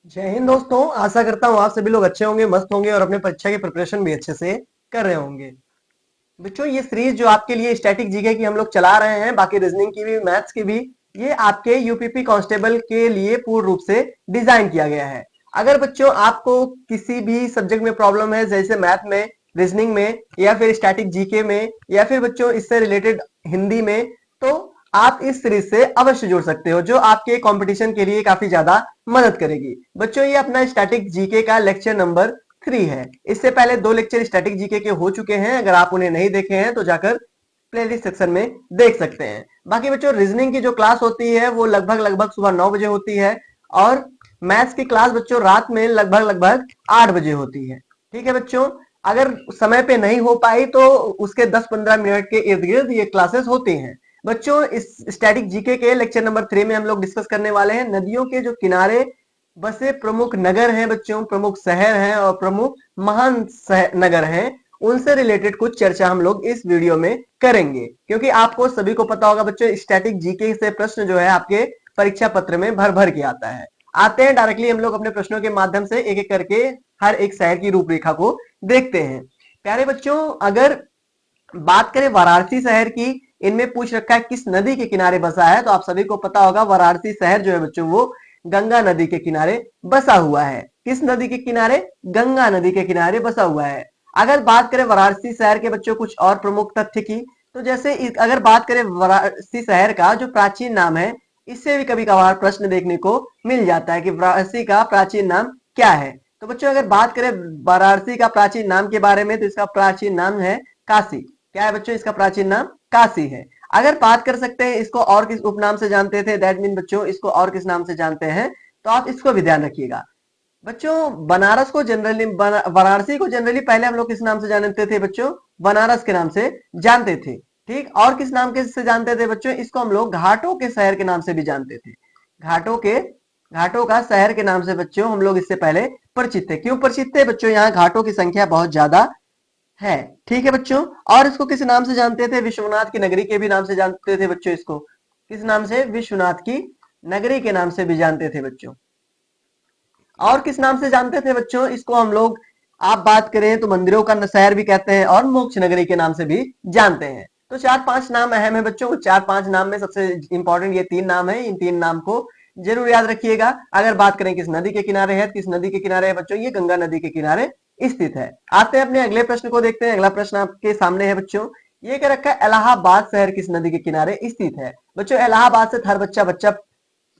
जय हिंद दोस्तों। आशा करता हूँ आप सभी लोग अच्छे होंगे, मस्त होंगे और अपने परीक्षा की प्रिपरेशन भी अच्छे से कर रहे होंगे। बच्चों, ये सीरीज जो आपके लिए स्टैटिक जीके की हम लोग चला रहे हैं, बाकी रीजनिंग की भी, मैथ्स की भी, ये आपके यूपीपी कांस्टेबल के लिए पूर्ण रूप से डिजाइन किया गया है। अगर बच्चों आपको किसी भी सब्जेक्ट में प्रॉब्लम है, जैसे मैथ में, रीजनिंग में, या फिर स्टैटिक जीके में, या फिर बच्चों इससे रिलेटेड हिंदी में, तो आप इस सीरीज से अवश्य जुड़ सकते हो, जो आपके कंपटीशन के लिए काफी ज्यादा मदद करेगी। बच्चों, ये अपना स्टैटिक जीके का लेक्चर नंबर 3 है। इससे पहले 2 लेक्चर स्टैटिक जीके के हो चुके हैं। अगर आप उन्हें नहीं देखे हैं तो जाकर प्लेलिस्ट सेक्शन में देख सकते हैं। बाकी बच्चों, रीजनिंग की जो क्लास होती है वो लगभग लगभग सुबह 9 बजे होती है, और मैथ्स की क्लास बच्चों रात में लगभग लगभग 8 बजे होती है। ठीक है बच्चों, अगर समय पे नहीं हो पाई तो उसके 10-15 मिनट के इर्द गिर्द ये क्लासेस होती हैं। बच्चों, इस स्टैटिक जीके के लेक्चर नंबर 3 में हम लोग डिस्कस करने वाले हैं नदियों के जो किनारे बसे प्रमुख नगर हैं बच्चों, प्रमुख शहर हैं और प्रमुख महान नगर हैं, उनसे रिलेटेड कुछ चर्चा हम लोग इस वीडियो में करेंगे। क्योंकि आपको सभी को पता होगा बच्चों, स्टैटिक जीके से प्रश्न जो है आपके परीक्षा पत्र में भर भर के आता है। आते हैं डायरेक्टली हम लोग अपने प्रश्नों के माध्यम से एक एक करके हर एक शहर की रूपरेखा को देखते हैं। प्यारे बच्चों, अगर बात करें वाराणसी शहर की, इनमें पूछ रखा है किस नदी के किनारे बसा है, तो आप सभी को पता होगा वाराणसी शहर जो है बच्चों वो गंगा नदी के किनारे बसा हुआ है। किस नदी के किनारे? गंगा नदी के किनारे बसा हुआ है। अगर बात करें वाराणसी शहर के बच्चों कुछ और प्रमुख तथ्य की, तो जैसे अगर बात करें वाराणसी शहर का जो प्राचीन नाम है, इससे भी कभी कभार प्रश्न देखने को मिल जाता है कि वाराणसी का प्राचीन नाम क्या है। तो बच्चों, अगर बात करें वाराणसी का प्राचीन नाम के बारे में, तो इसका प्राचीन नाम है काशी। क्या है बच्चों? इसका प्राचीन नाम काशी है। अगर बात कर सकते हैं इसको और किस उपनाम से जानते थे, दैट मीन बच्चों इसको और किस नाम से जानते हैं, तो आप इसको भी ध्यान रखिएगा। बच्चों, बनारस को जनरली, वाराणसी को जनरली पहले हम लोग किस नाम से जानते थे बच्चों? बनारस के नाम से जानते थे। ठीक, और किस नाम के से जानते थे बच्चों? इसको हम लोग घाटों के शहर के नाम से भी जानते थे। घाटों का शहर के नाम से बच्चों हम लोग इससे पहले परिचित थे। क्यों परिचित थे बच्चों? यहाँ घाटों की संख्या बहुत ज्यादा है। ठीक है बच्चों, और इसको किस नाम से जानते थे? विश्वनाथ की नगरी के भी नाम से जानते थे बच्चों। इसको किस नाम से? विश्वनाथ की नगरी के नाम से भी जानते थे बच्चों। और किस नाम से जानते थे बच्चों इसको? हम लोग, आप बात करें तो मंदिरों का शहर भी कहते हैं और मोक्ष नगरी के नाम से भी जानते हैं। तो 4-5 नाम अहम है बच्चों। 4-5 नाम में सबसे इंपॉर्टेंट ये 3 नाम है। इन 3 नाम को जरूर याद रखिएगा। अगर बात करें किस नदी के किनारे है, किस नदी के किनारे है बच्चों? ये गंगा नदी के किनारे स्थित है। आते हैं अपने अगले प्रश्न को देखते हैं। अगला प्रश्न आपके सामने है बच्चों, ये क्या रखा है? इलाहाबाद शहर किस नदी के किनारे स्थित है? बच्चों, इलाहाबाद से हर बच्चा बच्चा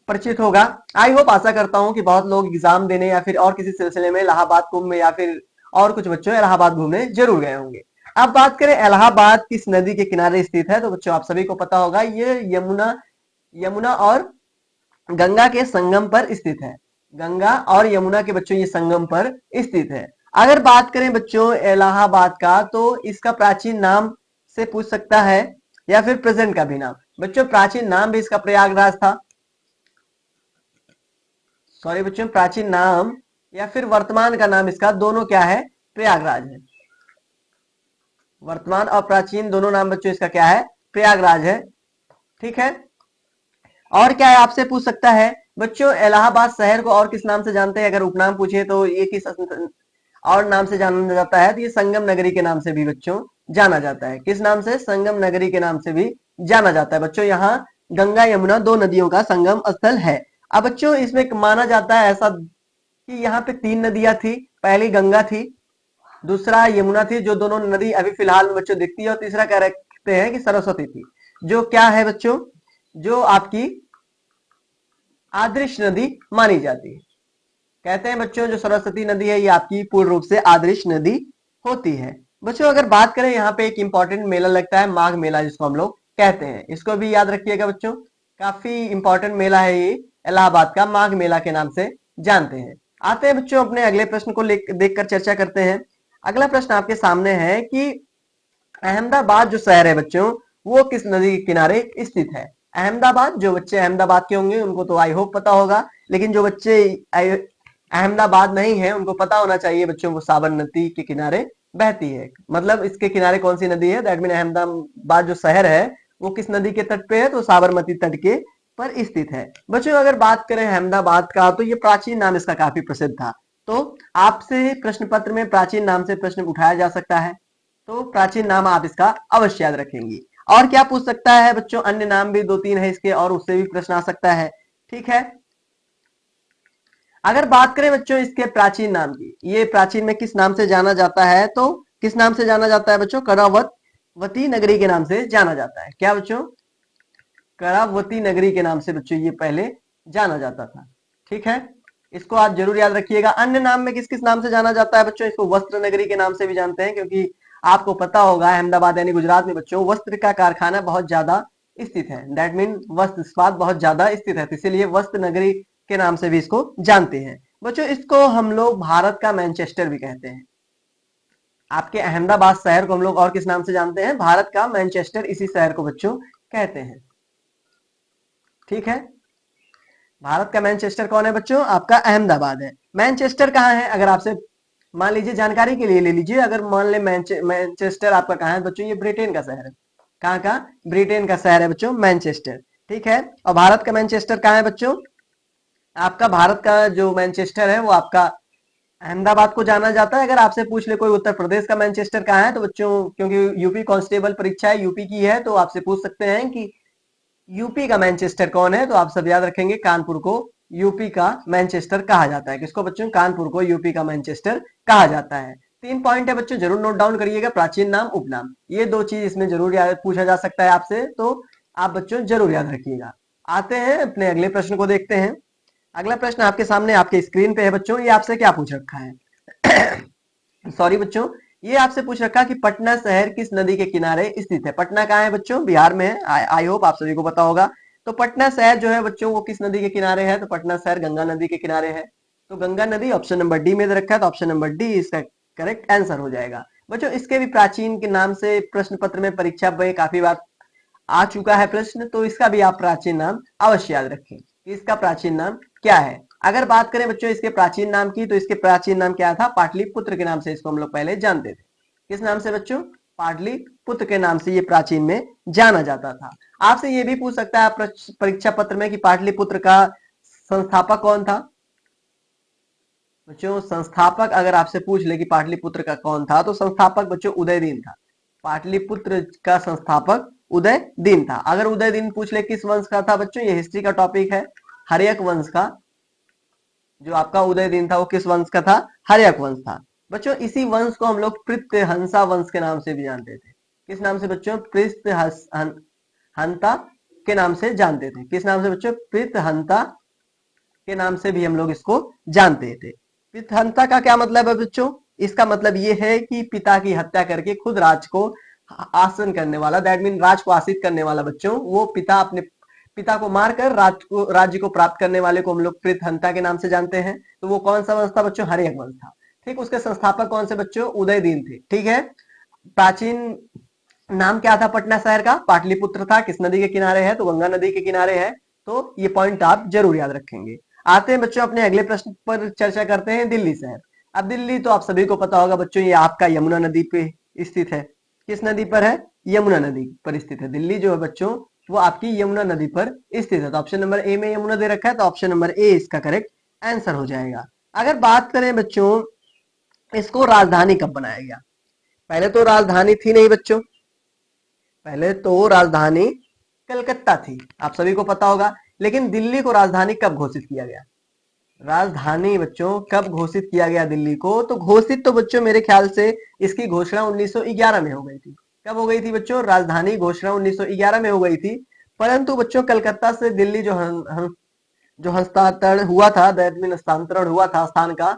परिचित होगा। आई होप, आशा करता हूं कि बहुत लोग एग्जाम देने या फिर और किसी सिलसिले में इलाहाबाद कुंभ में या फिर और कुछ बच्चों इलाहाबाद घूमने जरूर गए होंगे। अब बात करें इलाहाबाद किस नदी के किनारे स्थित है, तो बच्चों आप सभी को पता होगा ये यमुना और गंगा के संगम पर स्थित है। गंगा और यमुना के बच्चों ये संगम पर स्थित है। अगर बात करें बच्चों इलाहाबाद का, तो इसका प्राचीन नाम से पूछ सकता है या फिर प्रेजेंट का भी नाम। बच्चों, प्राचीन नाम भी इसका प्रयागराज था। सॉरी बच्चों, प्राचीन नाम या फिर वर्तमान का नाम इसका, दोनों क्या है? प्रयागराज है। वर्तमान और प्राचीन दोनों नाम बच्चों इसका क्या है? प्रयागराज है। ठीक है, और क्या है आपसे पूछ सकता है बच्चों, इलाहाबाद शहर को और किस नाम से जानते हैं? अगर उपनाम पूछे तो ये किस और नाम से जाना जाता है, तो ये संगम नगरी के नाम से भी बच्चों जाना जाता है। किस नाम से? संगम नगरी के नाम से भी जाना जाता है बच्चों। यहाँ गंगा यमुना 2 नदियों का संगम स्थल है। अब बच्चों, इसमें माना जाता है ऐसा कि यहाँ पे 3 नदियां थी। पहली गंगा थी, दूसरा यमुना थी, जो दोनों नदी अभी फिलहाल में बच्चों दिखती है, और तीसरा कह रखते हैं कि सरस्वती थी, जो क्या है बच्चों? जो आपकी आदर्श नदी मानी जाती है। कहते हैं बच्चों जो सरस्वती नदी है ये आपकी पूर्ण रूप से आदर्श नदी होती है। बच्चों, अगर बात करें यहाँ पे एक इंपॉर्टेंट मेला लगता है, माघ मेला जिसको हम लोग कहते हैं, इसको भी याद रखिएगा बच्चों। काफी इंपॉर्टेंट मेला है ये, इलाहाबाद का माघ मेला के नाम से जानते हैं। आते हैं बच्चों अपने अगले प्रश्न को देखकर चर्चा करते हैं। अगला प्रश्न आपके सामने है कि अहमदाबाद जो शहर है बच्चों वो किस नदी के किनारे स्थित है? अहमदाबाद, जो बच्चे अहमदाबाद के होंगे उनको तो आई होप पता होगा, लेकिन जो बच्चे अहमदाबाद नहीं है उनको पता होना चाहिए बच्चों, वो साबरमती के किनारे बहती है। मतलब इसके किनारे कौन सी नदी है? दैट मीन अहमदाबाद जो शहर है वो किस नदी के तट पे है? तो साबरमती तट के पर स्थित है। बच्चों अगर बात करें अहमदाबाद का, तो ये प्राचीन नाम इसका काफी प्रसिद्ध था। तो आपसे प्रश्न पत्र में प्राचीन नाम से प्रश्न उठाया जा सकता है, तो प्राचीन नाम आप इसका अवश्य याद रखेंगे। और क्या पूछ सकता है बच्चों, अन्य नाम भी दो तीन है इसके, और उससे भी प्रश्न आ सकता है। ठीक है, अगर बात करें बच्चों इसके प्राचीन नाम की, ये प्राचीन में किस नाम से जाना जाता है, तो किस नाम से जाना जाता है बच्चों, करावती नगरी के नाम से जाना जाता है। क्या बच्चों, करावती नगरी के नाम से बच्चों ये पहले जाना जाता था। ठीक है, इसको आप जरूर याद रखिएगा। अन्य नाम में किस किस नाम से जाना जाता है बच्चों, इसको वस्त्र नगरी के नाम से भी जानते हैं, क्योंकि आपको पता होगा अहमदाबाद यानी गुजरात में बच्चों वस्त्र का कारखाना बहुत ज्यादा स्थित है। दैट मीन वस्त्र इस्पात बहुत ज्यादा स्थित है, तो इसीलिए वस्त्र नगरी के नाम से भी इसको जानते हैं। बच्चों इसको हम लोग भारत का मैनचेस्टर भी कहते हैं। आपके अहमदाबाद शहर को हम लोग और किस नाम से जानते हैं, भारत का मैनचेस्टर, इसी शहर को बच्चों कहते हैं। ठीक है, भारत का मैनचेस्टर कौन है बच्चों, आपका अहमदाबाद है। मैनचेस्टर कहाँ है, अगर आपसे मान लीजिए जानकारी के लिए ले लीजिए, अगर मान ले मैनचेस्टर आपका कहाँ है बच्चों, ये ब्रिटेन का शहर है। कहाँ का, ब्रिटेन का शहर है बच्चों मैनचेस्टर। ठीक है, और भारत का मैनचेस्टर कहाँ है बच्चों, आपका भारत का जो मैनचेस्टर है वो आपका अहमदाबाद को जाना जाता है। अगर आपसे पूछ ले कोई उत्तर प्रदेश का मैनचेस्टर कहाँ है, तो बच्चों क्योंकि यूपी कांस्टेबल परीक्षा है, यूपी की है, तो आपसे पूछ सकते हैं कि यूपी का मैनचेस्टर कौन है, तो आप सब याद रखेंगे कानपुर को यूपी का मैनचेस्टर कहा जाता है। किसको बच्चों, कानपुर को यूपी का मैनचेस्टर कहा जाता है। 3 पॉइंट है बच्चों, जरूर नोट डाउन करिएगा, प्राचीन नाम, उपनाम, ये 2 चीज इसमें जरूर याद पूछा जा सकता है आपसे, तो आप बच्चों जरूर याद रखिएगा। आते हैं अपने अगले प्रश्न को देखते हैं। अगला प्रश्न आपके सामने आपके स्क्रीन पे है बच्चों, ये आपसे क्या पूछ रखा है सॉरी बच्चों, ये आपसे पूछ रखा कि पटना शहर किस नदी के किनारे स्थित है। पटना कहाँ है बच्चों, बिहार में है। आई होप आप सभी को पता होगा। तो पटना शहर जो है बच्चों वो किस नदी के किनारे है, तो पटना शहर गंगा नदी के किनारे है। तो गंगा नदी ऑप्शन नंबर डी में दे रखा है, तो ऑप्शन नंबर डी इसका करेक्ट आंसर हो जाएगा। बच्चों इसके भी प्राचीन के नाम से प्रश्न पत्र में परीक्षा में काफी बार आ चुका है प्रश्न, तो इसका भी आप प्राचीन नाम अवश्य याद रखें। इसका प्राचीन नाम क्या है। अगर बात करें बच्चों इसके प्राचीन नाम की, तो इसके प्राचीन नाम क्या था, पाटलिपुत्र के नाम से इसको हम लोग पहले जानते थे। किस नाम से बच्चों, पाटलिपुत्र के नाम से ये प्राचीन में जाना जाता था। आपसे ये भी पूछ सकता है परीक्षा पत्र में कि पाटलिपुत्र का संस्थापक कौन था। बच्चों संस्थापक अगर आपसे पूछ ले कि पाटलिपुत्र का कौन था, तो संस्थापक बच्चों उदयदीन था। पाटलिपुत्र का संस्थापक उदयदीन था। अगर उदयदीन पूछ ले किस वंश का था बच्चों, ये हिस्ट्री का टॉपिक है, हर्यक वंश का। जो आपका उदयदीन था वो किस वंश का था, हर्यक वंश था। बच्चों इसी वंश को हम लोग पृथ्वीहंसा वंश के नाम से भी जानते थे। किस नाम से बच्चों, पृथ्वीहंता के नाम से जानते थे। किस नाम से बच्चों, पृथ्वीहंता के नाम से भी हम लोग इसको जानते थे। पृथ्वीहंता का क्या मतलब है बच्चों, इसका मतलब ये है कि पिता की हत्या करके खुद राज को आसन करने वाला, दैट मीन राज को आसित करने वाला बच्चों, वो पिता अपने पिता को मारकर राज्य को प्राप्त करने वाले को हम लोग पृथ्वीहंता के नाम से जानते हैं। तो वो कौन सा वंश था बच्चों, हर्यक वंश था। ठीक, उसके संस्थापक कौन से बच्चों, उदयदीन थे। ठीक है, प्राचीन नाम क्या था पटना शहर का, पाटलिपुत्र था। किस नदी के किनारे है, तो गंगा नदी के किनारे है। तो ये पॉइंट आप जरूर याद रखेंगे। आते हैं बच्चों अपने अगले प्रश्न पर, चर्चा करते हैं दिल्ली शहर। अब दिल्ली तो आप सभी को पता होगा बच्चों, ये आपका यमुना नदी पे स्थित है। किस नदी पर है, यमुना नदी पर स्थित है। दिल्ली जो है बच्चों वो आपकी यमुना नदी पर स्थित है। तो ऑप्शन नंबर ए में यमुना दे रखा है, तो ऑप्शन नंबर ए इसका करेक्ट आंसर हो जाएगा। अगर बात करें बच्चों इसको राजधानी कब बनाया गया, पहले तो राजधानी थी नहीं बच्चों, पहले तो राजधानी कलकत्ता थी, आप सभी को पता होगा। लेकिन दिल्ली को राजधानी कब घोषित किया गया, राजधानी बच्चों कब घोषित किया गया दिल्ली को, तो घोषित तो बच्चों मेरे ख्याल से इसकी घोषणा 1911 में हो गई थी। कब हो गई थी बच्चों, राजधानी घोषणा 1911 में हो गई थी। परंतु बच्चों कलकत्ता से दिल्ली जो हस्तांतरण हुआ था, दैट मीन हस्तांतरण हुआ था स्थान का,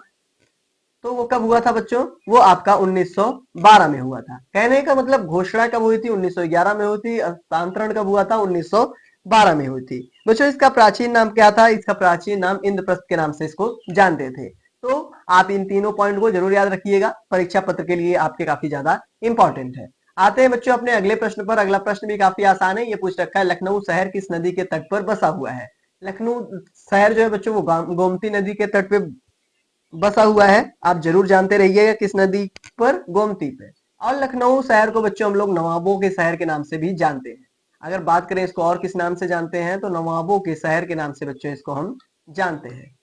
तो वो कब हुआ था बच्चों, वो आपका 1912 में हुआ था। कहने का मतलब घोषणा कब हुई थी, 1911 में हुई थी, हस्तांतरण कब हुआ था, 1912 में हुई थी। बच्चों इसका प्राचीन नाम क्या था, इसका प्राचीन नाम इंद्रप्रस्थ के नाम से इसको जानते थे। तो आप इन तीनों पॉइंट को जरूर याद रखिएगा, परीक्षा पत्र के लिए आपके काफी ज्यादा इंपॉर्टेंट है। आते हैं बच्चों अपने अगले प्रश्न पर। अगला प्रश्न भी काफी आसान है, ये पूछ रखा है लखनऊ शहर किस नदी के तट पर बसा हुआ है। लखनऊ शहर जो है बच्चों वो गोमती नदी के तट पे बसा हुआ है। आप जरूर जानते रहिएगा किस नदी पर, गोमती पे। और लखनऊ शहर को बच्चों हम लोग नवाबों के शहर के नाम से भी जानते हैं। अगर बात करें इसको और किस नाम से जानते हैं तो नवाबों के शहर के नाम से बच्चों इसको हम जानते हैं।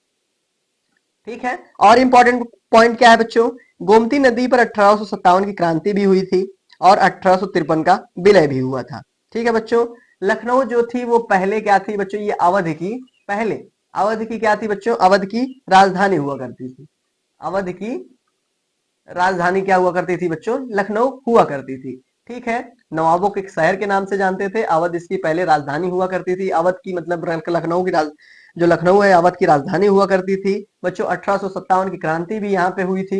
ठीक है, और इंपॉर्टेंट पॉइंट क्या है बच्चों, गोमती नदी पर 1857 की क्रांति भी हुई थी और 1853 का विलय भी हुआ था। ठीक है बच्चों, लखनऊ जो थी वो पहले क्या थी बच्चों, ये अवध की, पहले अवध की क्या थी बच्चों, अवध की राजधानी हुआ करती थी। अवध की राजधानी क्या हुआ करती थी बच्चों, लखनऊ हुआ करती थी। ठीक है, नवाबों के शहर के नाम से जानते थे, अवध इसकी पहले राजधानी हुआ करती थी। अवध की मतलब लखनऊ की जो लखनऊ है अवध की राजधानी हुआ करती थी। बच्चों 1857 की क्रांति भी यहाँ पे हुई थी।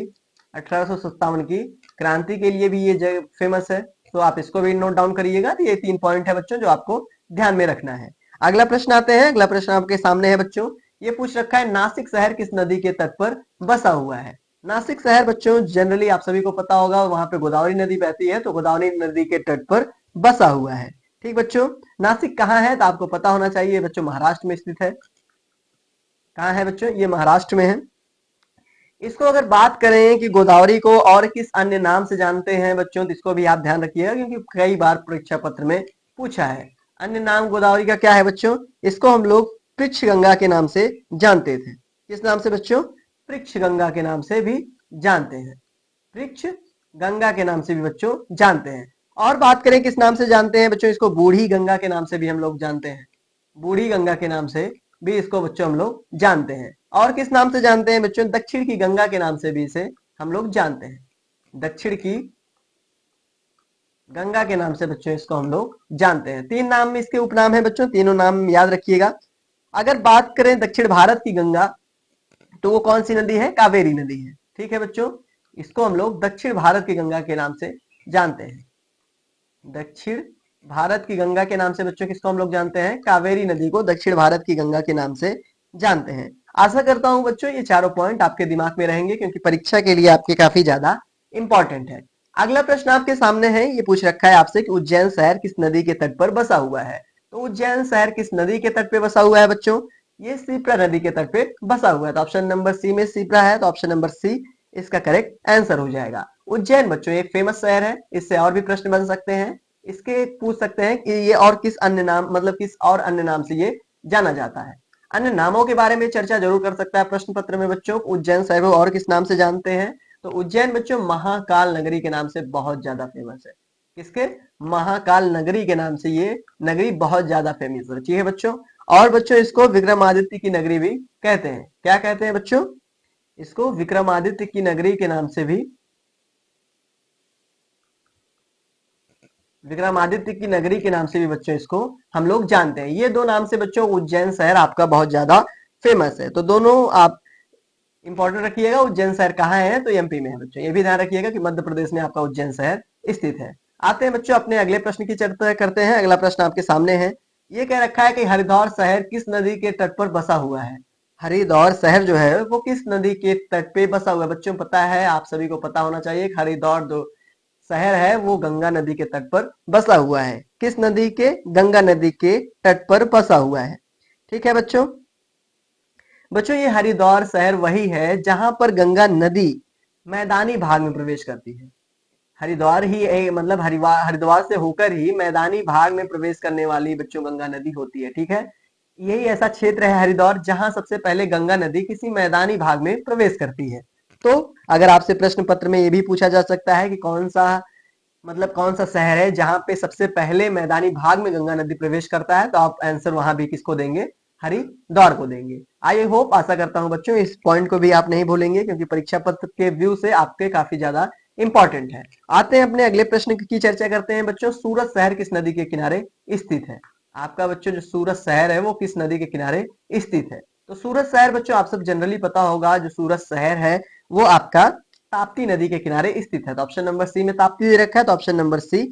1857 की क्रांति के लिए भी ये जगह फेमस है, तो आप इसको भी नोट डाउन करिएगा। तो ये 3 पॉइंट है बच्चों जो आपको ध्यान में रखना है। अगला प्रश्न आते हैं, अगला प्रश्न आपके सामने है बच्चों, ये पूछ रखा है नासिक शहर किस नदी के तट पर बसा हुआ है। नासिक शहर बच्चों जनरली आप सभी को पता होगा, वहां पे गोदावरी नदी बहती है, तो गोदावरी नदी के तट पर बसा हुआ है। ठीक बच्चों, नासिक कहाँ है तो आपको पता होना चाहिए बच्चों, महाराष्ट्र में स्थित है। कहाँ है बच्चों, ये महाराष्ट्र में है। इसको अगर बात करें कि गोदावरी को और किस अन्य नाम से जानते हैं बच्चों, तो इसको भी आप ध्यान रखिएगा क्योंकि कई बार परीक्षा पत्र में पूछा है। अन्य नाम गोदावरी का क्या है बच्चों, इसको हम लोग पृच्छ गंगा के नाम से जानते थे। किस नाम से बच्चों, पृच्छ गंगा के नाम से भी जानते हैं। पृच्छ गंगा के नाम से भी बच्चों जानते हैं। और बात करें किस नाम से जानते हैं बच्चों, इसको बूढ़ी गंगा के नाम से भी हम लोग जानते हैं। बूढ़ी गंगा के नाम से भी इसको बच्चों हम लोग जानते हैं। और किस नाम से जानते हैं बच्चों, दक्षिण की गंगा के नाम से भी इसे हम लोग जानते हैं। दक्षिण की गंगा के नाम से बच्चों इसको हम लोग जानते हैं। 3 नाम में इसके उपनाम है बच्चों, तीनों नाम याद रखिएगा। अगर बात करें दक्षिण भारत की गंगा, तो वो कौन सी नदी है, कावेरी नदी है। ठीक है बच्चों, इसको हम लोग दक्षिण भारत की गंगा के नाम से जानते हैं। दक्षिण भारत की गंगा के नाम से बच्चों किसको हम लोग जानते हैं, कावेरी नदी को दक्षिण भारत की गंगा के नाम से जानते हैं। आशा करता हूं बच्चों ये चारों पॉइंट आपके दिमाग में रहेंगे क्योंकि परीक्षा के लिए आपके काफी ज्यादा इंपॉर्टेंट है। अगला प्रश्न आपके सामने है, ये पूछ रखा है आपसे कि उज्जैन शहर किस नदी के तट पर बसा हुआ है। तो उज्जैन शहर किस नदी के तट पे बसा हुआ है बच्चों, ये शिप्रा नदी के तट पे बसा हुआ है। तो ऑप्शन नंबर सी में शिप्रा है, तो ऑप्शन नंबर सी इसका करेक्ट आंसर हो जाएगा। उज्जैन बच्चों एक फेमस शहर है, इससे और भी प्रश्न बन सकते हैं। इसके पूछ सकते हैं कि ये और किस अन्य नाम, मतलब किस और अन्य नाम से ये जाना जाता है। अन्य नामों के बारे में चर्चा जरूर कर सकता है प्रश्न पत्र में बच्चों। उज्जैन शहर को और किस नाम से जानते हैं, तो उज्जैन बच्चों महाकाल नगरी के नाम से बहुत ज्यादा फेमस है। किसके, महाकाल नगरी के नाम से ये नगरी बहुत ज्यादा फेमस रही है बच्चों। और बच्चों इसको विक्रमादित्य की नगरी भी कहते हैं। क्या कहते हैं बच्चों, इसको विक्रमादित्य की नगरी के नाम से भी, विक्रमादित्य की नगरी के नाम से भी बच्चों इसको हम लोग जानते हैं। ये 2 नाम से बच्चों उज्जैन शहर आपका बहुत ज्यादा फेमस है। तो दोनों आप इंपॉर्टेंट रखिएगा। उज्जैन शहर कहाँ है, तो एमपी में है बच्चों। ये भी ध्यान रखिएगा कि मध्य प्रदेश में आपका उज्जैन शहर स्थित है। आते हैं बच्चों अपने अगले प्रश्न की चर्चा करते हैं। अगला प्रश्न आपके सामने है, ये कह रखा है कि हरिद्वार शहर किस नदी के तट पर बसा हुआ है। हरिद्वार शहर जो है वो किस नदी के तट पे बसा हुआ है बच्चों, पता है आप सभी को पता होना चाहिए। हरिद्वार दो शहर है वो गंगा नदी के तट पर बसा हुआ है। किस नदी के, गंगा नदी के तट पर बसा हुआ है। ठीक है बच्चों, बच्चों ये हरिद्वार शहर वही है जहां पर गंगा नदी मैदानी भाग में प्रवेश करती है। हरिद्वार ही मतलब हरिद्वार से होकर ही मैदानी भाग में प्रवेश करने वाली बच्चों गंगा नदी होती है। ठीक है, यही ऐसा क्षेत्र है हरिद्वार जहां सबसे पहले गंगा नदी किसी मैदानी भाग में प्रवेश करती है। तो अगर आपसे प्रश्न पत्र में ये भी पूछा जा सकता है कि कौन सा, मतलब कौन सा शहर है जहां पे सबसे पहले मैदानी भाग में गंगा नदी प्रवेश करता है, तो आप आंसर वहां भी किसको देंगे, हरिद्वार को देंगे। आई होप, आशा करता हूं बच्चों इस पॉइंट को भी आप नहीं भूलेंगे क्योंकि परीक्षा पत्र के व्यू से आपके काफी ज्यादा इंपॉर्टेंट है। आते हैं अपने अगले प्रश्न की चर्चा करते हैं बच्चों। सूरत शहर किस नदी के किनारे स्थित है। आपका बच्चों जो सूरत शहर है वो किस नदी के किनारे स्थित है। तो सूरत शहर बच्चों आप सब जनरली पता होगा, जो सूरत शहर है वो आपका ताप्ती नदी के किनारे स्थित है। तो ऑप्शन नंबर सी में ताप्ती दे रखा है, तो ऑप्शन नंबर सी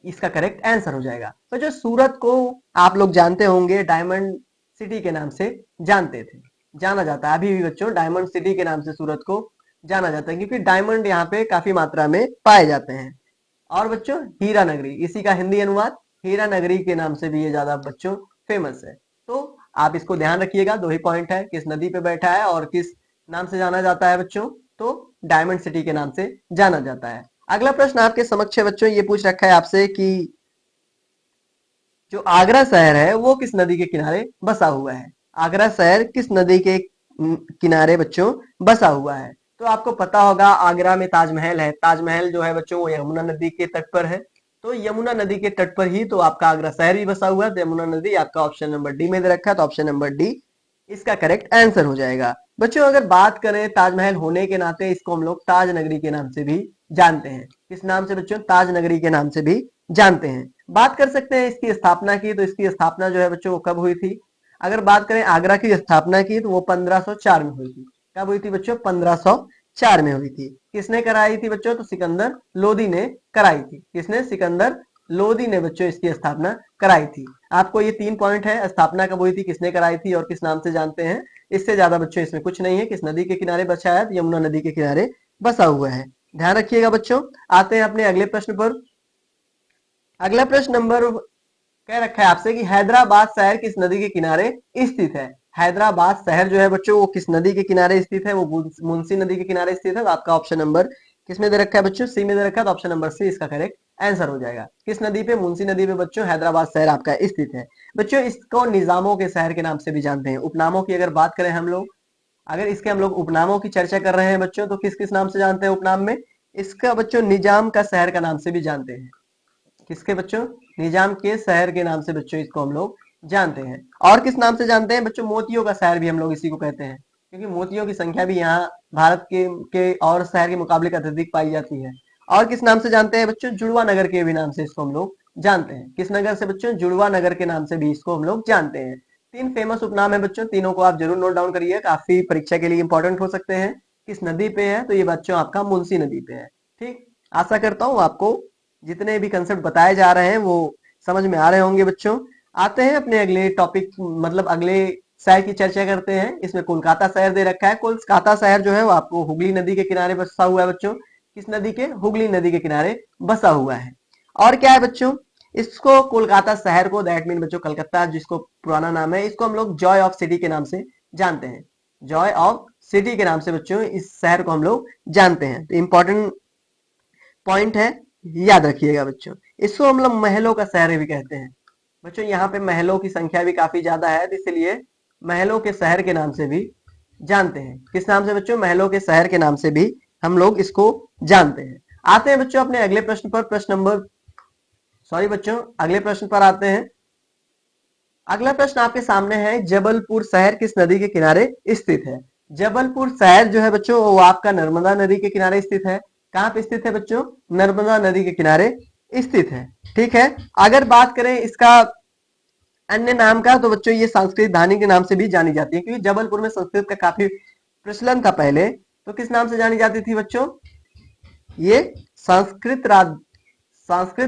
इसका करेक्ट आंसर हो जाएगा। तो जो सूरत को आप लोग जानते होंगे डायमंड सिटी के नाम से जानते थे, जाना जाता है अभी भी बच्चों, डायमंड सिटी के नाम से सूरत को जाना जाता है क्योंकि डायमंड यहाँ पे काफी मात्रा में पाए जाते हैं। और बच्चों हीरा नगरी, इसी का हिंदी अनुवाद हीरा नगरी के नाम से भी ये ज्यादा बच्चों फेमस है। तो आप इसको ध्यान रखिएगा, 2 ही पॉइंट है, किस नदी पे बैठा है और किस नाम से जाना जाता है बच्चों, तो डायमंड सिटी के नाम से जाना जाता है। अगला प्रश्न आपके समक्ष है बच्चों, ये पूछ रखा है आपसे कि जो आगरा शहर है वो किस नदी के किनारे बसा हुआ है? आगरा शहर किस नदी के किनारे बच्चों बसा हुआ है? तो आपको पता होगा आगरा में ताजमहल है। ताजमहल जो है बच्चों वो यमुना नदी के तट पर है। तो यमुना नदी के तट पर ही तो आपका आगरा शहर भी बसा हुआ है। तो यमुना नदी आपका ऑप्शन नंबर डी में दे रखा है, तो ऑप्शन नंबर डी इसका करेक्ट आंसर हो जाएगा। बच्चों अगर बात करें ताजमहल होने के नाते इसको हम लोग ताज नगरी के नाम से भी जानते हैं। किस नाम से बच्चों? ताज नगरी के नाम से भी जानते हैं। बात कर सकते हैं इसकी स्थापना की, तो इसकी स्थापना जो है बच्चों वो कब हुई थी? अगर बात करें आगरा की स्थापना की तो वो 1504 में हुई थी। कब हुई थी बच्चों? 1504 में हुई थी। किसने कराई थी बच्चों? तो सिकंदर लोदी ने कराई थी। किसने? सिकंदर लोदी ने बच्चों इसकी स्थापना कराई थी। आपको ये 3 पॉइंट है, स्थापना कब हुई थी, किसने कराई थी और किस नाम से जानते हैं। इससे ज्यादा बच्चों इसमें कुछ नहीं है। किस नदी के किनारे बसा है? यमुना नदी के किनारे बसा हुआ है। ध्यान रखिएगा बच्चों। आते हैं अपने अगले प्रश्न पर। अगला प्रश्न नंबर कह रखा है आपसे कि हैदराबाद शहर किस नदी के किनारे स्थित है? हैदराबाद शहर जो है बच्चों वो किस नदी के किनारे स्थित है? वो मुंशी नदी के किनारे स्थित है। तो आपका ऑप्शन नंबर किसमें दे रखा है बच्चों? सी में दे रखा है। तो ऑप्शन नंबर सी इसका करेक्ट आंसर हो जाएगा। किस नदी पे? मुंशी नदी पे बच्चों हैदराबाद शहर आपका स्थित है। बच्चों इसको निजामों के शहर के नाम से भी जानते हैं। उपनामों की अगर बात करें हम लोग, अगर इसके हम लोग उपनामों की चर्चा कर रहे हैं बच्चों, तो किस किस नाम से जानते हैं उपनाम में? इसका बच्चों निजाम का शहर का नाम से भी जानते हैं। किसके बच्चों? निजाम के शहर के नाम से बच्चों इसको हम लोग जानते हैं। और किस नाम से जानते हैं बच्चों? मोतियों का शहर भी हम लोग इसी को कहते हैं, क्योंकि मोतियों की संख्या भी यहाँ भारत के और शहर के मुकाबले अत्यधिक पाई जाती है। और किस नाम से जानते हैं बच्चों? जुड़वा नगर के भी नाम से इसको हम लोग जानते हैं। किस नगर से बच्चों? जुड़वा नगर के नाम से भी इसको हम लोग जानते हैं। 3 फेमस उपनाम है बच्चों, तीनों को आप जरूर नोट डाउन करिए, काफी परीक्षा के लिए इंपॉर्टेंट हो सकते हैं। किस नदी पे है? तो ये बच्चों आपका मुंशी नदी पे है। ठीक, आशा करता हूँ आपको जितने भी कंसेप्ट बताए जा रहे हैं वो समझ में आ रहे होंगे बच्चों। आते हैं अपने अगले टॉपिक, मतलब अगले शहर की चर्चा करते हैं। इसमें कोलकाता शहर दे रखा है। कोलकाता शहर जो है वो आपको हुगली नदी के किनारे बसा हुआ है बच्चों। किस नदी के? हुगली नदी के किनारे बसा हुआ है। और क्या है बच्चों? इसको कोलकाता शहर को, दैट मीन बच्चों कलकत्ता जिसको पुराना नाम है, इसको हम लोग जॉय ऑफ सिटी के नाम से जानते हैं। जॉय ऑफ सिटी के नाम से बच्चों इस शहर को हम लोग जानते हैं। तो इंपॉर्टेंट पॉइंट है, याद रखिएगा बच्चों। इसको हम लोग महलों का शहर भी कहते हैं बच्चों। यहाँ पे महलों की संख्या भी काफी ज्यादा है, तो इसलिए महलों के शहर के नाम से भी जानते हैं। किस नाम से बच्चों? महलों के शहर के नाम से भी हम लोग इसको जानते हैं। आते हैं बच्चों अपने अगले प्रश्न पर। प्रश्न नंबर सॉरी बच्चों, अगले प्रश्न पर आते हैं। अगला प्रश्न आपके सामने है, जबलपुर शहर किस नदी के किनारे स्थित है? जबलपुर शहर जो है बच्चों वो आपका नर्मदा नदी के किनारे स्थित है। कहां पे स्थित है बच्चों? नर्मदा नदी के किनारे स्थित है। ठीक है। अगर बात करें इसका अन्य नाम का, तो बच्चों ये संस्कृत धानी के नाम से भी जानी जाती है, क्योंकि जबलपुर में संस्कृत का काफी प्रचलन था पहले। तो किस नाम से जानी जाती थी बच्चों? ये संस्कृत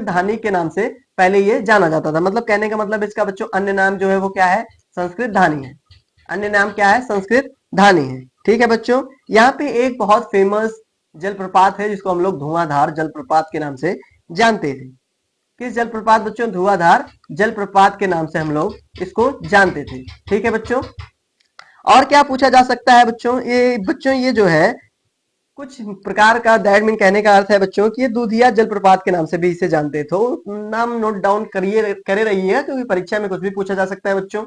धानी के नाम से पहले ये जाना जाता था। मतलब कहने का मतलब इसका बच्चों अन्य नाम जो है वो क्या है? संस्कृत धानी है। अन्य नाम क्या है? संस्कृत धानी है। ठीक है बच्चों। यहाँ पे एक बहुत फेमस जलप्रपात है जिसको हम लोग धुआंधार जलप्रपात के नाम से जानते थे। किस जलप्रपात बच्चों? धुआंधार जलप्रपात के नाम से हम लोग इसको जानते थे। ठीक है बच्चों। और क्या पूछा जा सकता है बच्चों? ये जो है कुछ प्रकार का, दैट मीन कहने का अर्थ है बच्चों कि ये दूधिया जलप्रपात के नाम से भी इसे जानते थे। तो नाम नोट डाउन करे रहिएगा, क्योंकि परीक्षा में कुछ भी पूछा जा सकता है बच्चों।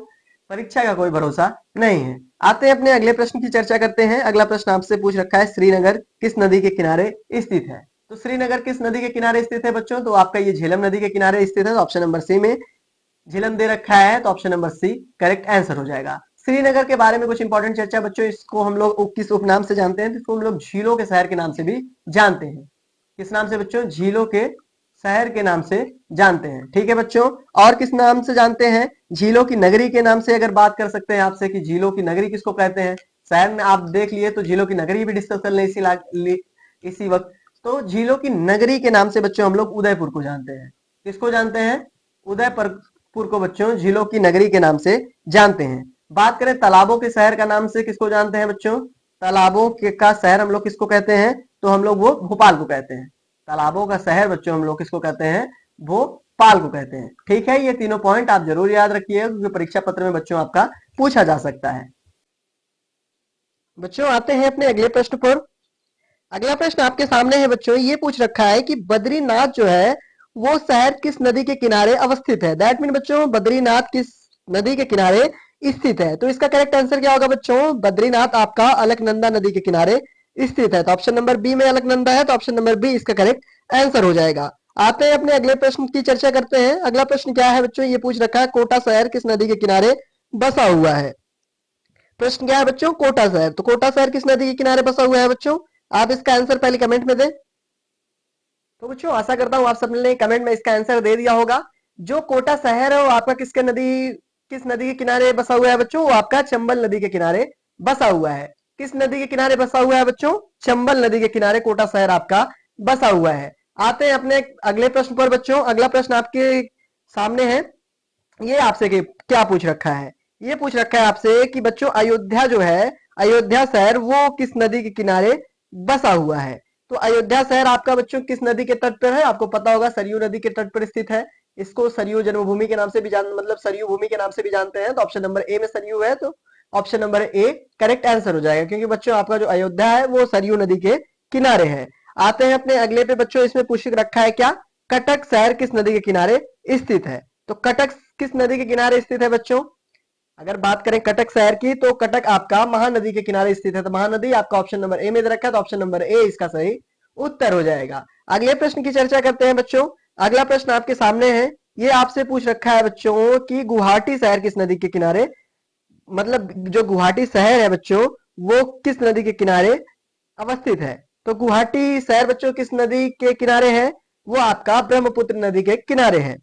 परीक्षा का कोई भरोसा नहीं है। आते हैं अपने अगले प्रश्न की चर्चा करते हैं। अगला प्रश्न आपसे पूछ रखा है, श्रीनगर किस नदी के किनारे स्थित है? तो श्रीनगर किस नदी के किनारे स्थित है बच्चों? तो आपका ये झेलम नदी के किनारे स्थित है। तो ऑप्शन नंबर सी में झेलम दे रखा है, तो option number C correct answer हो जाएगा। श्रीनगर के बारे में कुछ इंपॉर्टेंट चर्चा बच्चों। इसको हम लोग किस उपनाम से जानते हैं? तो इसको हम लोग झीलों के शहर के नाम से भी जानते हैं। किस नाम से बच्चों? झीलों के शहर के नाम से जानते हैं। ठीक है बच्चों। और किस नाम से जानते हैं? झीलों की नगरी के नाम से अगर बात कर सकते हैं आपसे कि झीलों की नगरी किसको कहते हैं। शहर में आप देख लिए तो झीलों की नगरी भी डिस्कस कर ले इसी वक्त। तो झीलों की नगरी के नाम से बच्चों हम लोग उदयपुर को जानते हैं। किसको जानते हैं? उदयपुर को बच्चों झीलों की नगरी के नाम से जानते हैं। बात करें तालाबों के शहर का नाम से किसको जानते हैं बच्चों? तालाबों का शहर हम लोग किसको कहते हैं? तो हम लोग वो भोपाल को कहते हैं। तालाबों का शहर बच्चों हम लोग किसको कहते हैं? भोपाल को कहते हैं। ठीक है। ये तीनों पॉइंट आप जरूर याद रखिएगा, क्योंकि परीक्षा पत्र में बच्चों आपका पूछा जा सकता है। बच्चों आते हैं अपने अगले प्रश्न पर। अगला प्रश्न आपके सामने है बच्चों। ये पूछ रखा है कि बद्रीनाथ जो है वो शहर किस नदी के किनारे अवस्थित है। दैट मीन बच्चों बद्रीनाथ किस नदी के किनारे स्थित है। तो इसका करेक्ट आंसर क्या होगा बच्चों, बद्रीनाथ आपका अलकनंदा नदी के किनारे स्थित है। तो ऑप्शन नंबर बी में अलकनंदा है, तो ऑप्शन नंबर बी इसका करेक्ट आंसर हो जाएगा। आते हैं अपने अगले प्रश्न की चर्चा करते हैं। अगला प्रश्न क्या है बच्चों, ये पूछ रखा है कोटा शहर किस नदी के किनारे बसा हुआ है। प्रश्न क्या है बच्चों, कोटा शहर। तो कोटा शहर किस नदी के किनारे बसा हुआ है बच्चों, आप इसका आंसर पहले कमेंट में दें। तो बच्चों आशा करता हूं आप सबने कमेंट में इसका आंसर दे दिया होगा। जो कोटा शहर है वो आपका किस नदी के किनारे बसा हुआ है बच्चों, वो आपका चंबल नदी के किनारे बसा हुआ है। किस नदी के किनारे बसा हुआ है बच्चों, चंबल नदी के किनारे कोटा शहर आपका बसा हुआ है। आते हैं अपने अगले प्रश्न पर बच्चों। अगला प्रश्न आपके सामने है। ये आपसे क्या पूछ रखा है, ये पूछ रखा है आपसे कि बच्चों अयोध्या जो है, अयोध्या शहर वो किस नदी के किनारे बसा हुआ है। तो अयोध्या शहर आपका बच्चों किस नदी के तट पर है, आपको पता होगा सरयू नदी के तट पर स्थित है। इसको सरयू जन्मभूमि के नाम से भी मतलब सरयू भूमि के नाम से भी जानते हैं। तो ऑप्शन नंबर ए में सरयू है, तो option number A correct answer हो जाएगा, क्योंकि बच्चों आपका जो अयोध्या है वो सरयू नदी के किनारे है। आते हैं अपने अगले पे बच्चों, इसमें पूछ रखा है क्या, कटक शहर किस नदी के किनारे स्थित है। तो कटक किस नदी के किनारे स्थित है बच्चों, अगर बात करें कटक शहर की, तो कटक आपका महानदी के किनारे स्थित है। तो महानदी आपका ऑप्शन नंबर ए में दे रखा है, तो ऑप्शन नंबर ए इसका सही उत्तर हो जाएगा। अगले प्रश्न की चर्चा करते हैं बच्चों। अगला प्रश्न आपके सामने है। ये आपसे पूछ रखा है बच्चों कि गुवाहाटी शहर किस नदी के किनारे, मतलब जो गुवाहाटी शहर है बच्चों वो किस नदी के किनारे अवस्थित है। तो गुवाहाटी शहर बच्चों किस नदी के किनारे है, वो आपका ब्रह्मपुत्र नदी के किनारे है।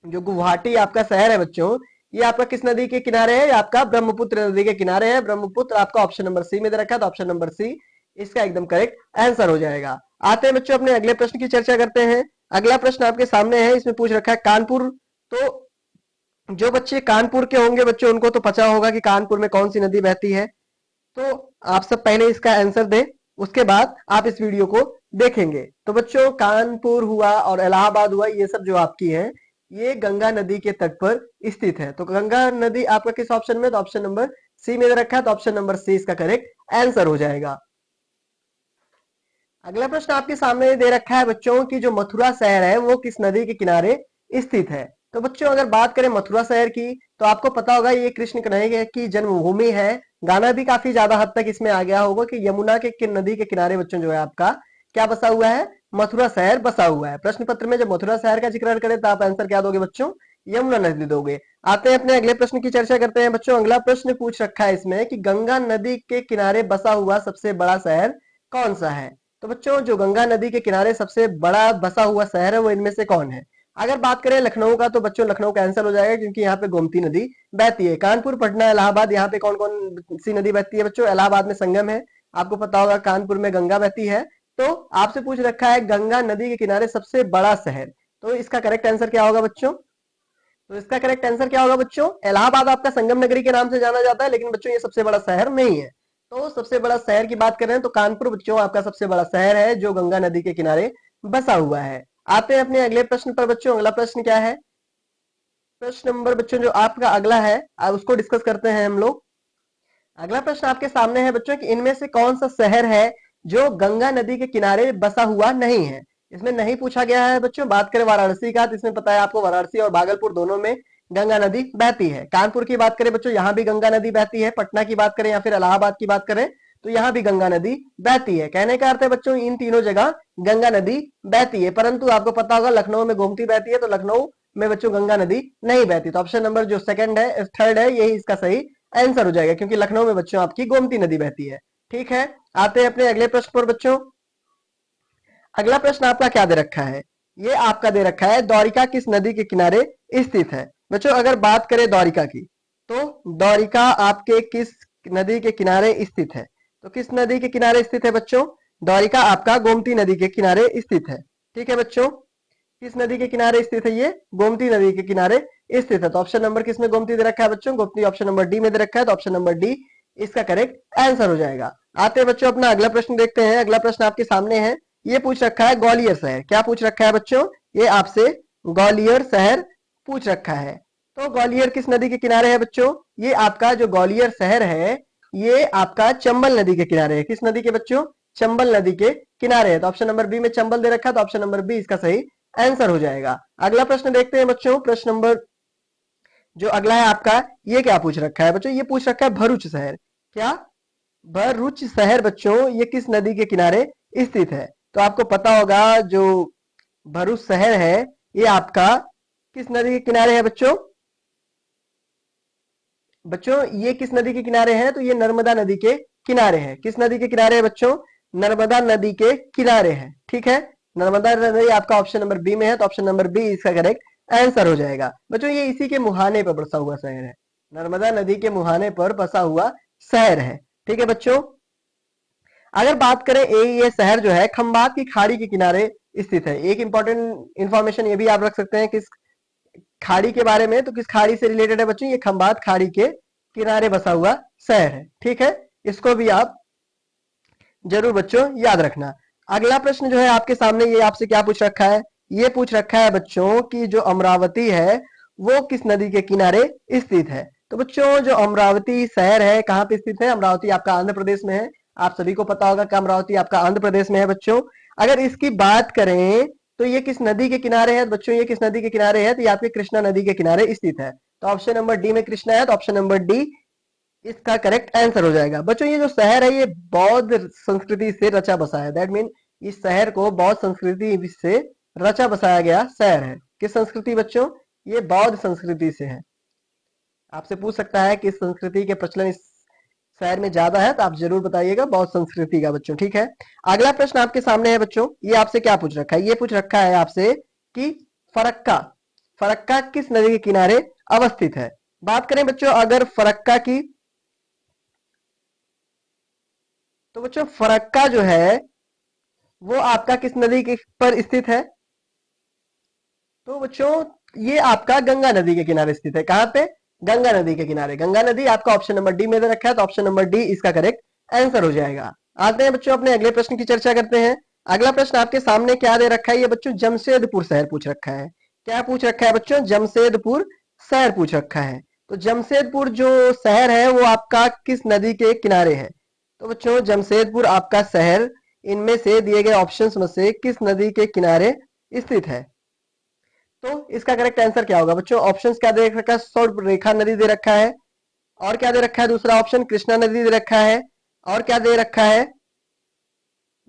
जो गुवाहाटी आपका शहर है बच्चों, ये आपका किस नदी के किनारे है, आपका ब्रह्मपुत्र नदी के किनारे है। ब्रह्मपुत्र आपका ऑप्शन नंबर सी में दे रखा है, तो ऑप्शन नंबर सी इसका एकदम करेक्ट आंसर हो जाएगा। आते हैं बच्चों अपने अगले प्रश्न की चर्चा करते हैं। अगला प्रश्न आपके सामने है, इसमें पूछ रखा है कानपुर। तो जो बच्चे कानपुर के होंगे बच्चों उनको तो पता होगा कि कानपुर में कौन सी नदी बहती है। तो आप सब पहले इसका आंसर दें, उसके बाद आप इस वीडियो को देखेंगे। तो बच्चों कानपुर हुआ और इलाहाबाद हुआ, ये सब जो आपकी है ये गंगा नदी के तट पर स्थित है। तो गंगा नदी आपका किस ऑप्शन में, तो ऑप्शन नंबर सी में रखा है, तो ऑप्शन नंबर सी इसका करेक्ट आंसर हो जाएगा। अगला प्रश्न आपके सामने दे रखा है बच्चों की जो मथुरा शहर है वो किस नदी के किनारे स्थित है। तो बच्चों अगर बात करें मथुरा शहर की, तो आपको पता होगा ये कृष्ण कन्हैया की जन्मभूमि है। गाना भी काफी ज्यादा हद तक इसमें आ गया होगा कि यमुना के नदी के किनारे बच्चों जो है आपका क्या बसा हुआ है, मथुरा शहर बसा हुआ है। प्रश्न पत्र में जब मथुरा शहर का जिक्र करें तो आप आंसर क्या दोगे बच्चों, यमुना नदी दोगे। आते हैं अपने अगले प्रश्न की चर्चा करते हैं बच्चों। अगला प्रश्न पूछ रखा है इसमें कि गंगा नदी के किनारे बसा हुआ सबसे बड़ा शहर कौन सा है। तो बच्चों जो गंगा नदी के किनारे सबसे बड़ा बसा हुआ शहर है वो इनमें से कौन है। अगर बात करें लखनऊ का, तो बच्चों लखनऊ का आंसर हो जाएगा, क्योंकि यहाँ पे गोमती नदी बहती है। कानपुर, पटना, इलाहाबाद, यहाँ पे कौन कौन सी नदी बहती है बच्चों, इलाहाबाद में संगम है, आपको पता होगा कानपुर में गंगा बहती है। तो आपसे पूछ रखा है गंगा नदी के किनारे सबसे बड़ा शहर, तो इसका करेक्ट आंसर क्या होगा बच्चों, तो इसका करेक्ट आंसर क्या होगा बच्चों, इलाहाबाद आपका संगम नगरी के नाम से जाना जाता है, लेकिन बच्चों ये सबसे बड़ा शहर नहीं है। तो सबसे बड़ा शहर की बात करें तो कानपुर बच्चों आपका सबसे बड़ा शहर है जो गंगा नदी के किनारे बसा हुआ है। आते हैं अपने अगले प्रश्न पर बच्चों। अगला प्रश्न क्या है, प्रश्न नंबर बच्चों जो आपका अगला है उसको डिस्कस करते हैं हम लोग। अगला प्रश्न आपके सामने है बच्चों कि इनमें से कौन सा शहर है जो गंगा नदी के किनारे बसा हुआ नहीं है। इसमें नहीं पूछा गया है बच्चों। बात करें वाराणसी का, तो इसमें पता है आपको वाराणसी और भागलपुर दोनों में गंगा नदी बहती है। कानपुर की बात करें बच्चों, यहाँ भी गंगा नदी बहती है। पटना की बात करें या फिर इलाहाबाद की बात करें तो यहाँ भी गंगा नदी बहती है। कहने का अर्थ है बच्चों इन तीनों जगह गंगा नदी बहती है, परंतु आपको पता होगा लखनऊ में गोमती बहती है, तो लखनऊ में बच्चों गंगा नदी नहीं बहती। तो ऑप्शन नंबर जो सेकंड है, थर्ड है, यही इसका सही आंसर हो जाएगा, क्योंकि लखनऊ में बच्चों आपकी गोमती नदी बहती है। ठीक है, आते हैं अपने अगले प्रश्न पर बच्चों। अगला प्रश्न आपका क्या दे रखा है, ये आपका दे रखा है द्वारिका किस नदी के किनारे स्थित है। बच्चों अगर बात करें द्वारिका की, तो द्वारिका आपके किस नदी के किनारे स्थित है। तो किस नदी के किनारे स्थित है बच्चों, द्वारिका आपका गोमती नदी के किनारे स्थित है। ठीक है बच्चों, किस नदी के किनारे स्थित है, ये गोमती नदी के किनारे स्थित है। तो ऑप्शन नंबर किसमें गोमती दे रखा है बच्चों, गोमती ऑप्शन नंबर डी में दे रखा है, तो ऑप्शन नंबर डी इसका करेक्ट आंसर हो जाएगा। आते हैं बच्चों अपना अगला प्रश्न देखते हैं। अगला प्रश्न आपके सामने है, ये पूछ रखा है ग्वालियर शहर। क्या पूछ रखा है बच्चों, ये आपसे ग्वालियर शहर पूछ रखा है। तो ग्वालियर किस नदी के किनारे है बच्चों, ये आपका जो ग्वालियर शहर है ये आपका चंबल नदी के किनारे है। किस नदी के बच्चों, चंबल नदी के किनारे है। तो ऑप्शन नंबर बी में चंबल दे रखा है, तो ऑप्शन नंबर बी इसका सही आंसर हो जाएगा। अगला प्रश्न देखते हैं बच्चों। प्रश्न नंबर जो अगला है आपका, ये क्या पूछ रखा है बच्चों? ये पूछ रखा है भरूच शहर। क्या? भरूच शहर बच्चों ये किस नदी के किनारे स्थित है? तो आपको पता होगा जो भरूच शहर है ये आपका किस नदी के किनारे है बच्चों? बच्चों ये किस नदी के किनारे है? तो ये नर्मदा नदी के किनारे है। किस नदी के किनारे है बच्चों? नर्मदा नदी के किनारे है। ठीक है, नर्मदा नदी आपका ऑप्शन नंबर बी में है, तो ऑप्शन नंबर बी इसका करेक्ट आंसर हो जाएगा। बच्चों ये इसी के मुहाने पर बसा हुआ शहर है, नर्मदा नदी के मुहाने पर बसा हुआ शहर है। ठीक है बच्चों, अगर बात करें ये शहर जो है खंबात की खाड़ी के किनारे स्थित है। एक इंपॉर्टेंट इंफॉर्मेशन ये भी आप रख सकते हैं किस खाड़ी के बारे में, तो किस खाड़ी से रिलेटेड है बच्चों? ये खंबात खाड़ी के किनारे बसा हुआ शहर है। ठीक है, इसको भी आप जरूर बच्चों याद रखना। अगला प्रश्न जो है आपके सामने, ये आपसे क्या पूछ रखा है? ये पूछ रखा है बच्चों कि जो अमरावती है वो किस नदी के किनारे स्थित है? तो बच्चों जो अमरावती शहर है कहाँ पे स्थित है? अमरावती आपका आंध्र प्रदेश में है। आप सभी को पता होगा कि अमरावती आपका आंध्र प्रदेश में है बच्चों। अगर इसकी बात करें तो ये किस नदी के किनारे है बच्चों? ये किस नदी के किनारे है? तो ये आपके कृष्णा नदी के किनारे स्थित है। तो ऑप्शन नंबर डी में कृष्णा है, तो ऑप्शन नंबर डी इसका करेक्ट आंसर हो जाएगा। बच्चों ये जो शहर है ये बौद्ध संस्कृति से रचा बसा है। दैट मीन इस शहर को बौद्ध संस्कृति से रचा बसाया गया शहर है। किस संस्कृति बच्चों? ये बौद्ध संस्कृति से है। आपसे पूछ सकता है कि संस्कृति के प्रचलन इस शहर में ज्यादा है, तो आप जरूर बताइएगा बौद्ध संस्कृति का बच्चों। ठीक है, अगला प्रश्न आपके सामने है बच्चों। ये आपसे क्या पूछ रखा है? ये पूछ रखा है आपसे कि फरक्का, फरक्का किस नदी के किनारे अवस्थित है? बात करें बच्चों अगर फरक्का की, तो बच्चों फरक्का जो है वो आपका किस नदी के पर स्थित है? तो बच्चों ये आपका गंगा नदी के किनारे स्थित है। कहां पे? गंगा नदी के किनारे। गंगा नदी आपका ऑप्शन नंबर डी में दे रखा है, तो ऑप्शन नंबर डी इसका करेक्ट आंसर हो जाएगा। आते हैं बच्चों अपने अगले प्रश्न की चर्चा करते हैं। अगला प्रश्न आपके सामने क्या दे रखा है? ये बच्चों जमशेदपुर शहर पूछ रखा है। क्या पूछ रखा है बच्चों? जमशेदपुर शहर पूछ रखा है। तो जमशेदपुर जो शहर है वो आपका किस नदी के किनारे है? तो बच्चों जमशेदपुर आपका शहर इनमें से दिए गए ऑप्शंस में से किस नदी के किनारे स्थित है? तो इसका करेक्ट आंसर क्या होगा बच्चों? ऑप्शंस क्या दे रखा है? स्वर्णरेखा रेखा नदी दे रखा है, और क्या दे रखा है? दूसरा ऑप्शन कृष्णा नदी दे रखा है, और क्या दे रखा है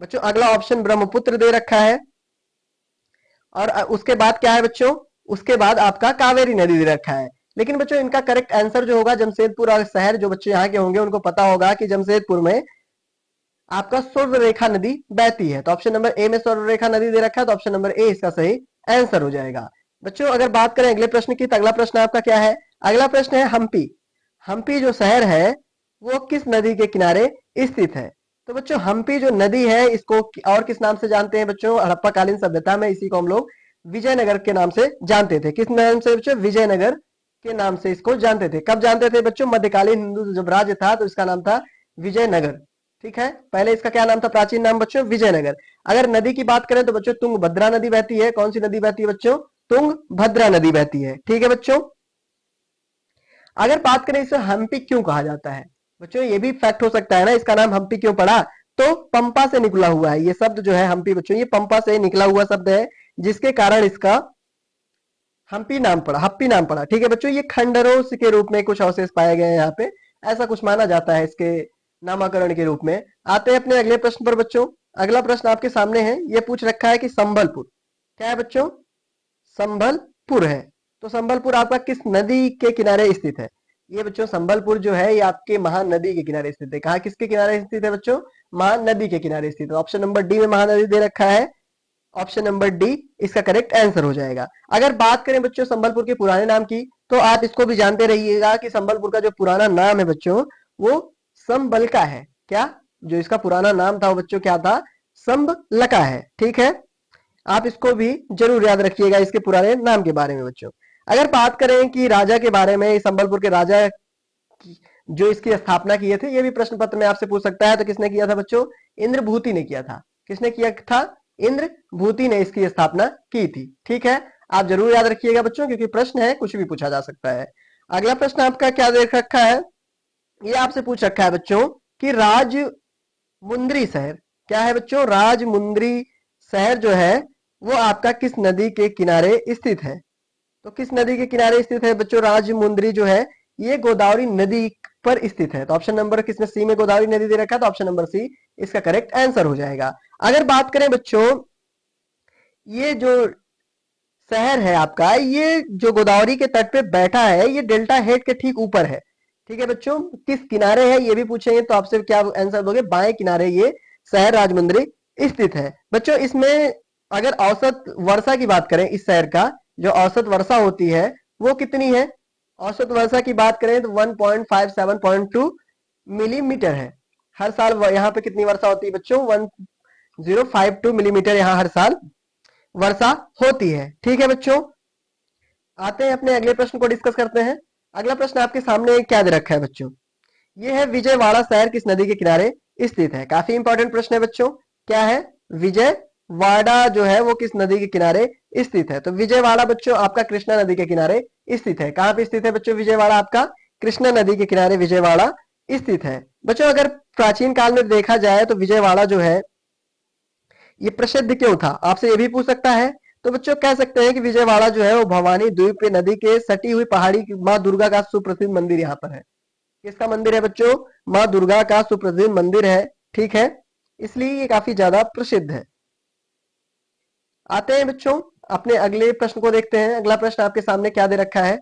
बच्चों? अगला ऑप्शन ब्रह्मपुत्र दे रखा है, और उसके बाद क्या है बच्चों? उसके बाद आपका कावेरी नदी दे रखा है। लेकिन बच्चों इनका करेक्ट आंसर जो होगा जमशेदपुर और शहर, जो बच्चे यहाँ के होंगे उनको पता होगा कि जमशेदपुर में आपका स्वर्णरेखा नदी बहती है। तो ऑप्शन नंबर ए में स्वर्णरेखा नदी दे रखा है, तो ऑप्शन नंबर ए इसका सही आंसर हो जाएगा। बच्चों अगर बात करें अगले प्रश्न की, तो अगला प्रश्न आपका क्या है? अगला प्रश्न है हम्पी। हम्पी जो शहर है वो किस नदी के किनारे स्थित है? तो बच्चों हम्पी जो नदी है इसको और किस नाम से जानते हैं बच्चों? हड़प्पाकालीन सभ्यता में इसी को हम लोग विजयनगर के नाम से जानते थे। किस नाम से बच्चों? विजयनगर के नाम से इसको जानते थे। कब जानते थे बच्चों? मध्यकालीन हिंदू जब राज्य था तो इसका नाम था विजयनगर। ठीक है, पहले इसका क्या नाम था? प्राचीन नाम बच्चों विजयनगर। अगर नदी की बात करें तो बच्चों तुंगभद्रा नदी बहती है। कौन सी नदी बहती है बच्चों? तुंगभद्रा नदी बहती है। ठीक है बच्चों, अगर बात करें इसे हम्पी क्यों कहा जाता है बच्चों? ये भी फैक्ट हो सकता है ना, इसका नाम हम्पी क्यों पड़ा? तो पंपा से निकला हुआ है ये शब्द जो है हम्पी बच्चों, ये पंपा से निकला हुआ शब्द है, जिसके कारण इसका हम्पी नाम पड़ा, हप्पी नाम पड़ा। ठीक है बच्चों, ये खंडरों के रूप में कुछ अवशेष पाए गए हैं यहाँ पे, ऐसा कुछ माना जाता है इसके नामाकरण के रूप में। आते हैं अपने अगले प्रश्न पर बच्चों। अगला प्रश्न आपके सामने है, ये पूछ रखा है कि संबलपुर क्या है बच्चों? संबलपुर है। तो संबलपुर आपका किस नदी के किनारे स्थित है? ये बच्चों संबलपुर जो है ये आपके महानदी के किनारे स्थित है। कहा किसके किनारे स्थित है बच्चों? महानदी के किनारे स्थित है। ऑप्शन नंबर डी में महानदी दे रखा है, ऑप्शन नंबर डी इसका करेक्ट आंसर हो जाएगा। अगर बात करें बच्चों संबलपुर के पुराने नाम की, तो आप इसको भी जानते रहिएगा कि संबलपुर का जो पुराना नाम है बच्चों वो संबलका है। क्या? जो इसका पुराना नाम था वो बच्चों क्या था? संबलका है। ठीक है, आप इसको भी जरूर याद रखिएगा इसके पुराने नाम के बारे में बच्चों। अगर बात करें कि राजा के बारे में, संबलपुर के राजा जो इसकी स्थापना किए थे, ये भी प्रश्न पत्र में आपसे पूछ सकता है। तो किसने किया था बच्चों? इंद्रभूति ने किया था। किसने किया था? इंद्रभूति ने इसकी स्थापना की थी। ठीक है, आप जरूर याद रखिएगा बच्चों, क्योंकि प्रश्न है कुछ भी पूछा जा सकता है। अगला प्रश्न आपका क्या देख रखा है? ये आपसे पूछ रखा है बच्चों कि राजमुंद्री शहर क्या है बच्चों? राजमुंद्री शहर जो है वो आपका किस नदी के किनारे स्थित है? तो किस नदी के किनारे स्थित है बच्चों? राजमुंद्री जो है ये गोदावरी नदी पर स्थित है। तो ऑप्शन नंबर किसमें, सी में गोदावरी नदी दे रखा है, तो ऑप्शन नंबर सी इसका करेक्ट आंसर हो जाएगा। अगर बात करें बच्चों, ये जो शहर है आपका, ये जो गोदावरी के तट पे बैठा है, ये डेल्टा हेड के ठीक ऊपर है। ठीक है बच्चों, किस किनारे है ये भी पूछेंगे तो आपसे क्या आंसर दोगे? बाएं किनारे ये शहर राजमुंद्री स्थित है। बच्चों इसमें अगर औसत वर्षा की बात करें, इस शहर का जो औसत वर्षा होती है वो कितनी है? औसत वर्षा की बात करें तो 1.57.2 मिलीमीटर है। हर साल यहाँ पे कितनी वर्षा होती है बच्चों? 1052 मिलीमीटर यहाँ हर साल वर्षा होती है। ठीक है बच्चों, आते हैं अपने अगले प्रश्न को डिस्कस करते हैं। अगला प्रश्न आपके सामने क्या दे रखा है बच्चों? ये है विजयवाड़ा शहर किस नदी के किनारे स्थित है? काफी इंपॉर्टेंट प्रश्न है बच्चों। क्या है? विजयवाड़ा जो है वो किस नदी के किनारे स्थित है? तो विजयवाड़ा बच्चों आपका कृष्णा नदी के किनारे स्थित है। कहां पे स्थित है बच्चों विजयवाड़ा? आपका कृष्णा नदी के किनारे विजयवाड़ा स्थित है। बच्चों अगर प्राचीन काल में देखा जाए तो विजयवाड़ा जो है ये प्रसिद्ध क्यों था? आपसे ये भी पूछ सकता है। तो बच्चों कह सकते हैं कि विजयवाड़ा जो है वो भवानी द्वीप पे नदी के सटी हुई पहाड़ी की माँ दुर्गा का सुप्रसिद्ध मंदिर यहाँ पर है। किसका मंदिर है बच्चों? माँ दुर्गा का सुप्रसिद्ध मंदिर है। ठीक है, इसलिए ये काफी ज्यादा प्रसिद्ध है। आते हैं बच्चों अपने अगले प्रश्न को देखते हैं। अगला प्रश्न आपके सामने क्या दे रखा है?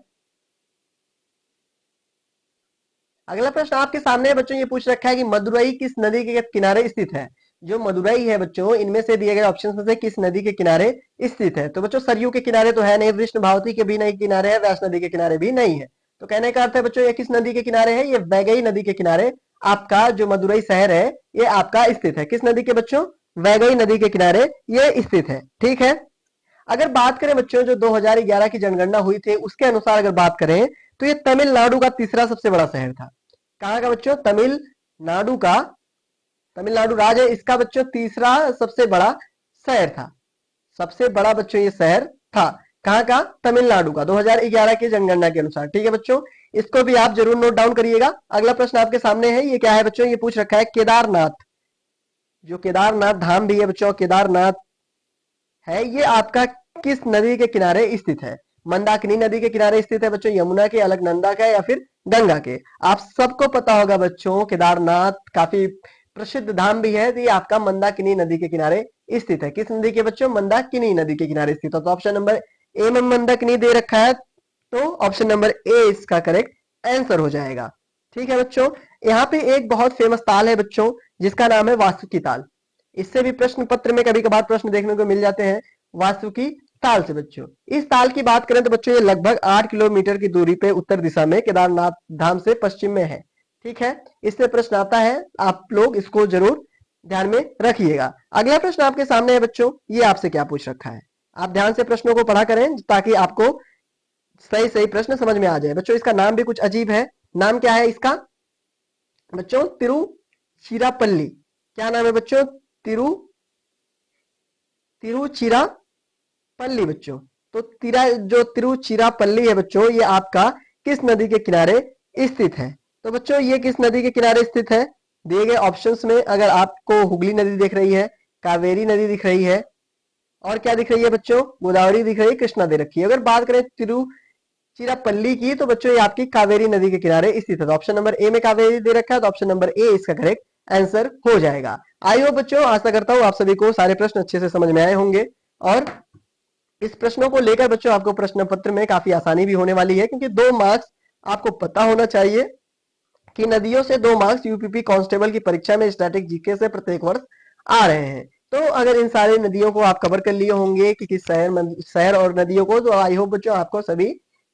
अगला प्रश्न आपके सामने बच्चों ये पूछ रखा है कि मदुरई किस नदी के किनारे स्थित है? जो मदुरई है बच्चों, इनमें से दिए गए ऑप्शन में से किस नदी के किनारे स्थित है? तो बच्चों सरयू के किनारे तो है नहीं, वृष्ण भावती के भी नहीं किनारे है, व्यास नदी के किनारे भी नहीं है। तो कहने का अर्थ है बच्चों ये किस नदी के किनारे है? ये वैगई नदी के किनारे आपका जो मदुरई शहर है ये आपका स्थित है। किस नदी के बच्चों? वैगई नदी के किनारे ये स्थित है। ठीक है, अगर बात करें बच्चों जो 2011 की जनगणना हुई थी उसके अनुसार अगर बात करें तो ये तमिलनाडु का तीसरा सबसे बड़ा शहर था। कहाँ का बच्चों? तमिलनाडु का, तमिलनाडु राज्य है इसका बच्चों तीसरा सबसे बड़ा शहर था। सबसे बड़ा बच्चों ये शहर था। कहाँ का? तमिलनाडु का, 2011 की जनगणना के अनुसार। ठीक है बच्चों, इसको भी आप जरूर नोट डाउन करिएगा। अगला प्रश्न आपके सामने है, ये क्या है बच्चों? ये पूछ रखा है केदारनाथ, जो केदारनाथ धाम भी है बच्चों, केदारनाथ है ये आपका किस नदी के किनारे स्थित है? मंदाकिनी नदी के किनारे स्थित है बच्चों, यमुना के, अलकनंदा के या फिर गंगा के? आप सबको पता होगा बच्चों केदारनाथ काफी प्रसिद्ध धाम भी है, तो ये आपका मंदाकिनी नदी के किनारे स्थित है। किस नदी के बच्चों? मंदाकिनी नदी के किनारे स्थित है। तो ऑप्शन नंबर ए में मंदाकिनी दे रखा है, तो ऑप्शन नंबर ए इसका करेक्ट आंसर हो जाएगा। ठीक है बच्चों, यहाँ पे एक बहुत फेमस ताल है बच्चों जिसका नाम है वासुकी ताल। इससे भी प्रश्न पत्र में कभी कभार प्रश्न देखने को मिल जाते हैं वासुकी ताल से बच्चों। इस ताल की बात करें तो बच्चों ये लगभग 8 किलोमीटर की दूरी पे उत्तर दिशा में केदारनाथ धाम से पश्चिम में है। ठीक है, इससे प्रश्न आता है, आप लोग इसको जरूर ध्यान में रखिएगा। अगला प्रश्न आपके सामने है बच्चों, ये आपसे क्या पूछ रखा है? आप ध्यान से प्रश्नों को पढ़ा करें ताकि आपको सही सही प्रश्न समझ में आ जाए। बच्चों इसका नाम भी कुछ अजीब है। नाम क्या है इसका बच्चों? तिरुचिरापल्ली। क्या नाम है बच्चों? तिरुचिरापल्ली बच्चों। तो जो तिरुचिरापल्ली है बच्चों ये आपका किस नदी के किनारे स्थित है? तो बच्चों ये किस नदी के किनारे स्थित है? दिए गए ऑप्शंस में अगर आपको हुगली नदी दिख रही है, कावेरी नदी दिख रही है, और क्या दिख रही है बच्चों? गोदावरी दिख रही है, कृष्णा दे रखी है। अगर बात करें तिरुचिरापल्ली की तो बच्चों ये आपकी कावेरी नदी के किनारे स्थित है। तो ऑप्शन नंबर ए में कावेरी दे रखा है, तो ऑप्शन नंबर ए इसका करेक्ट आंसर हो जाएगा। आई होप बच्चों, आशा करता हूं आप सभी को सारे प्रश्न अच्छे से समझ में आए होंगे, और इस प्रश्नों को लेकर बच्चों आपको प्रश्न पत्र में काफी आसानी भी होने वाली है, क्योंकि 2 मार्क्स आपको पता होना चाहिए कि नदियों से 2 मार्क्स यूपीपी कांस्टेबल की परीक्षा में स्टैटिक जीके से प्रत्येक वर्ष आ रहे हैं। तो अगर इन सारी नदियों को आप कवर कर लिए होंगे कि किस शहर और नदियों को, तो आई होप बच्चों आपको सभी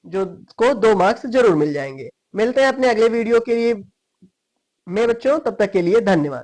जो को 2 मार्क्स जरूर मिल जाएंगे। मिलते हैं अपने अगले वीडियो के लिए में बच्चों, तब तक के लिए धन्यवाद।